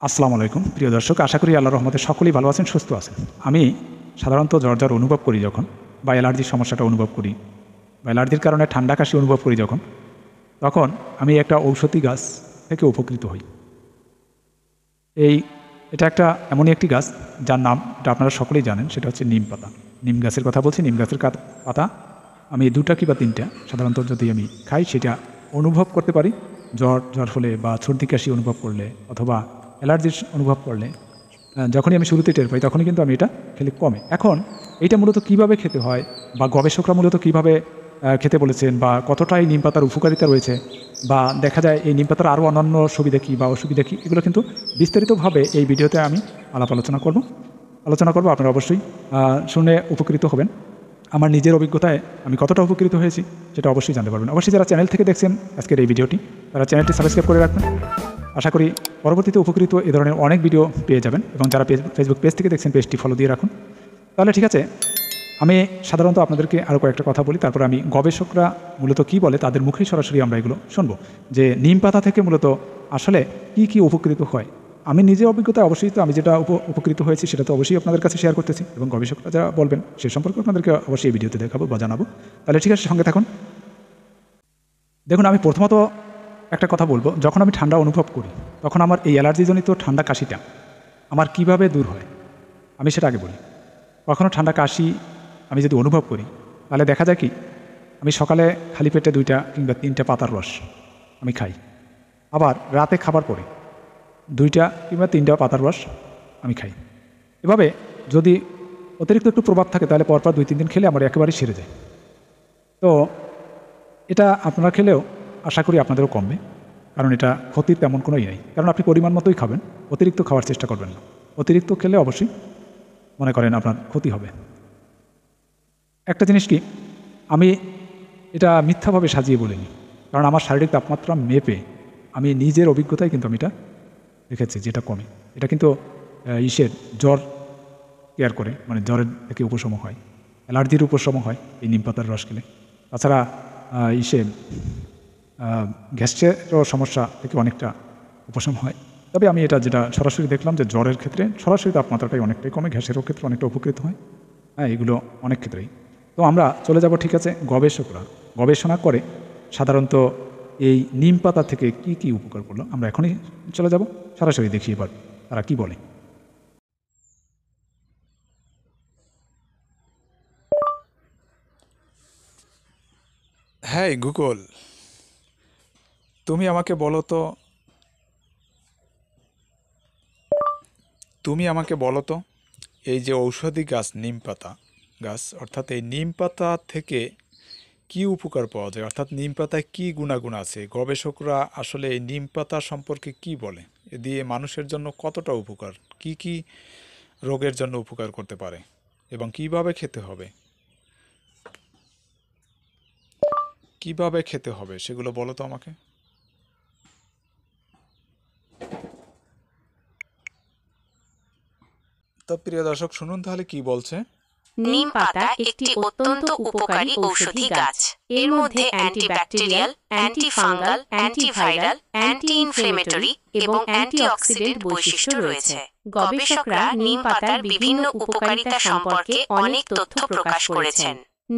আসসালামু আলাইকুম প্রিয় দর্শক, আশা করি আল্লাহর রহমতে সকলেই ভালো আছেন, সুস্থ আছেন। আমি সাধারণত জ্বর অনুভব করি যখন, বা অ্যালার্জির সমস্যাটা অনুভব করি, বা অ্যালার্জির কারণে ঠান্ডা কাশি অনুভব করি যখন, তখন আমি একটা ঔষধি গাছ থেকে উপকৃত হই। এটা একটা এমনই একটি গাছ যার নাম, এটা আপনারা সকলেই জানেন, সেটা হচ্ছে নিম পাতা। নিম গাছের কথা বলছি। নিম গাছের পাতা আমি 2টা কি বা 3টা সাধারণত যদি আমি খাই, সেটা অনুভব করতে পারি। জ্বর হলে বা সর্দি কাশি অনুভব করলে অথবা অ্যালার্জির অনুভব করলে যখনই আমি শুরুতে টের পাই, তখনই কিন্তু আমি এটা খেলে কমে। এখন এইটা মূলত কীভাবে খেতে হয়, বা গবেষকরা মূলত কীভাবে খেতে বলেছেন, বা কতটা এই নিম পাতার উপকারিতা রয়েছে, বা দেখা যায় এই নিম পাতার আরও অন্যান্য সুবিধা কী বা অসুবিধা কী, এগুলো কিন্তু বিস্তারিতভাবে এই ভিডিওতে আমি আলোচনা করব। আপনারা অবশ্যই শুনে উপকৃত হবেন। আমার নিজের অভিজ্ঞতায় আমি কতটা উপকৃত হয়েছি সেটা অবশ্যই জানতে পারবেন। অবশ্যই যারা চ্যানেল থেকে দেখছেন আজকের এই ভিডিওটি, তারা চ্যানেলটি সাবস্ক্রাইব করে রাখবেন। আশা করি পরবর্তীতে উপকৃত এ ধরনের অনেক ভিডিও পেয়ে যাবেন। এবং যারা ফেসবুক পেজ থেকে দেখছেন, পেজটি ফলো দিয়ে রাখুন। তাহলে ঠিক আছে, আমি সাধারণত আপনাদেরকে আরও কয়েকটা কথা বলি, তারপর আমি গবেষকরা মূলত কী বলে তাদের মুখেই সরাসরি আমরা এগুলো শুনবো, যে নিম পাতা থেকে মূলত আসলে কী উপকৃত হয়। আমি নিজের অভিজ্ঞতায় অবশ্যই তো আমি যেটা উপকৃত হয়েছি সেটা তো অবশ্যই আপনাদের কাছে শেয়ার করতেছি, এবং গবেষকরা যারা বলবেন সে সম্পর্কে আপনাদেরকে অবশ্যই এই ভিডিওতে দেখাবো বা জানাবো। তাহলে ঠিক আছে, সঙ্গে থাকুন। দেখুন, আমি প্রথমত একটা কথা বলবো, যখন আমি ঠান্ডা অনুভব করি তখন আমার এই অ্যালার্জিজনিত ঠান্ডা কাশিটা আমার কিভাবে দূর হয় আমি সেটা আগে বলি। কখনও ঠান্ডা কাশি আমি যদি অনুভব করি, তাহলে দেখা যায় কি, আমি সকালে খালি পেটে 2টা কিংবা 3টা পাতার রস আমি খাই। আবার রাতে খাবার পরে 2টা কিংবা 3টা পাতার রস আমি খাই। এভাবে যদি অতিরিক্ত একটু প্রভাব থাকে, তাহলে পরপর 2-3 দিন খেলে আমার একেবারেই সেরে যায়। তো এটা আপনারা খেলেও আশা করি আপনাদেরও কমবে, কারণ এটা ক্ষতির তেমন কোনোই নেই। কারণ আপনি পরিমাণ মতোই খাবেন, অতিরিক্ত খাওয়ার চেষ্টা করবেন না। অতিরিক্ত খেলে অবশ্যই মনে করেন আপনার ক্ষতি হবে। একটা জিনিস কি, আমি এটা মিথ্যাভাবে সাজিয়ে বলিনি, কারণ আমার শারীরিক তাপমাত্রা মেপে আমি নিজের অভিজ্ঞতায় কিন্তু আমি এটা দেখেছি যেটা কমে। এটা কিন্তু জ্বর কেয়ার করে, মানে জ্বরের থেকে উপশম হয়, অ্যালার্জির উপশম হয় এই নিম পাতার রস খেলে। তাছাড়া গ্যাসেরও সমস্যা থেকে অনেকটা উপশম হয়। তবে আমি যেটা সরাসরি দেখলাম যে জ্বরের ক্ষেত্রে সরাসরি তাপমাত্রাটাই অনেকটাই কমে, গ্যাসেরও ক্ষেত্রে অনেকটা উপকৃত হয়। হ্যাঁ, এগুলো অনেক ক্ষেত্রেই। তো আমরা চলে যাব, ঠিক আছে, গবেষকরা গবেষণা করে সাধারণত এই নিম পাতা থেকে কি উপকার করলো, আমরা এখনই চলে যাব, সরাসরি দেখি এবার তারা কি বলে। হ্যাঁ গুগল, তুমি আমাকে বলো তো এই যে ঔষধি গাছ নিম পাতা গাছ, অর্থাৎ এই নিম পাতা থেকে কি উপকার পাওয়া যায়, অর্থাৎ নিম পাতায় কি গুণাগুণ আছে, গবেষকরা আসলে এই নিম পাতা সম্পর্কে কি বলে, এ দিয়ে মানুষের জন্য কতটা উপকার, কি রোগের জন্য উপকার করতে পারে, এবং কিভাবে খেতে হবে সেগুলো বলো তো আমাকে। তো প্রিয় দর্শক, শুনুন তাহলে কি বলছে। নিম পাতা একটি অত্যন্ত উপকারী ঔষধি গাছ। এর মধ্যে antibacterial, antifungal, antiviral, anti inflammatory এবং অ্যান্টিঅক্সিডেন্ট বৈশিষ্ট্য রয়েছে। গবেষকরা নিম পাতার বিভিন্ন উপকারিতা সম্পর্কে অনেক তথ্য প্রকাশ করেছেন।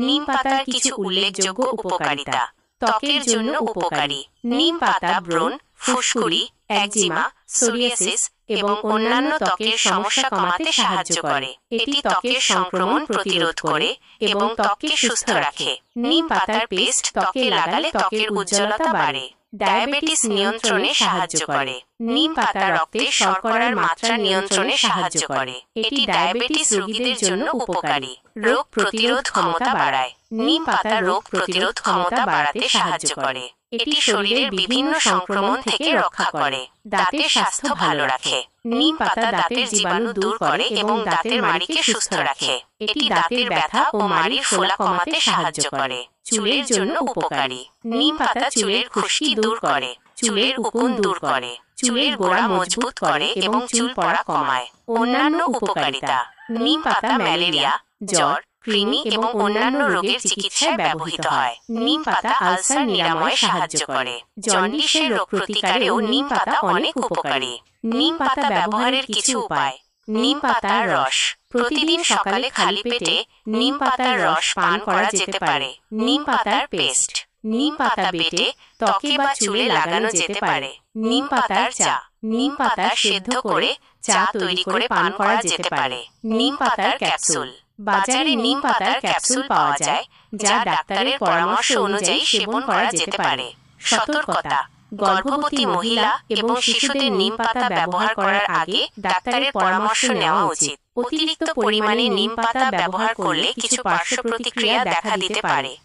নিম পাতার কিছু উল্লেখযোগ্য উপকারিতা: ত্বকের জন্য উপকারী। নিম পাতা ব্রণ, ফুসকুড়ি, একজিমা, সোরিয়াসিস এবং অন্যান্য ত্বকের সমস্যা কমাতে সাহায্য করে। এটি ত্বকের সংক্রমণ প্রতিরোধ করে এবং ত্বককে সুস্থ রাখে। নিম পাতার পেস্ট ত্বকে লাগালে ত্বকের উজ্জ্বলতা বাড়ে। ডায়াবেটিস নিয়ন্ত্রণে সাহায্য করে। নিম পাতা রক্তে শর্করার মাত্রা নিয়ন্ত্রণে সাহায্য করে। এটি ডায়াবেটিস রোগীদের জন্য উপকারী। রোগ প্রতিরোধ ক্ষমতা বাড়ায়। নিম পাতা রোগ প্রতিরোধ ক্ষমতা বাড়াতে সাহায্য করে। এটি শরীরের বিভিন্ন সংক্রমণ থেকে রক্ষা করে। দাঁতের স্বাস্থ্য ভালো রাখে। নিম পাতা দাঁতের জীবাণু দূর করে এবং দাঁতের মাড়িকে সুস্থ রাখে। এটি দাঁতের ব্যথা ও মাড়ির ফোলা কমাতে সাহায্য করে। চুলের জন্য উপকারী। নিম পাতা চুলের খুশকি দূর করে, চুলের উকুন দূর করে, চুলের গোড়া মজবুত করে এবং চুল পড়া কমায়। অন্যান্য উপকারিতা: নিম পাতা ম্যালেরিয়া, জ্বর, কৃমি এবং অন্যান্য রোগের চিকিৎসায় ব্যবহৃত হয়। নিম পাতা আলসার নিরাময়ে সাহায্য করে। জন্ডিসের রোগ প্রতিকারেও নিম পাতা অনেক উপকারী। নিম পাতা ব্যবহারের কিছু উপায়। নিম পাতার রস প্রতিদিন সকালে খালি পেটে নিম পাতার রস পান করা যেতে পারে। নিম পাতার পেস্ট নিম পাতা বেটে ত্বকে বা চুলে লাগানো যেতে পারে। নিম পাতার চা নিম পাতা সেদ্ধ করে চা তৈরি করে পান করা যেতে পারে। নিম পাতার ক্যাপসুল বাজারে নিম পাতার ক্যাপসুল পাওয়া যায়, যা ডাক্তারের পরামর্শ অনুযায়ী সেবন করা যেতে পারে। সতর্কতা গর্ভবতী মহিলা এবং শিশুদের নিম পাতা ব্যবহার করার আগে ডাক্তারের পরামর্শ নেওয়া উচিত। অতিরিক্ত পরিমাণে নিম পাতা ব্যবহার করলে কিছু পার্শ্ব প্রতিক্রিয়া দেখা দিতে পারে।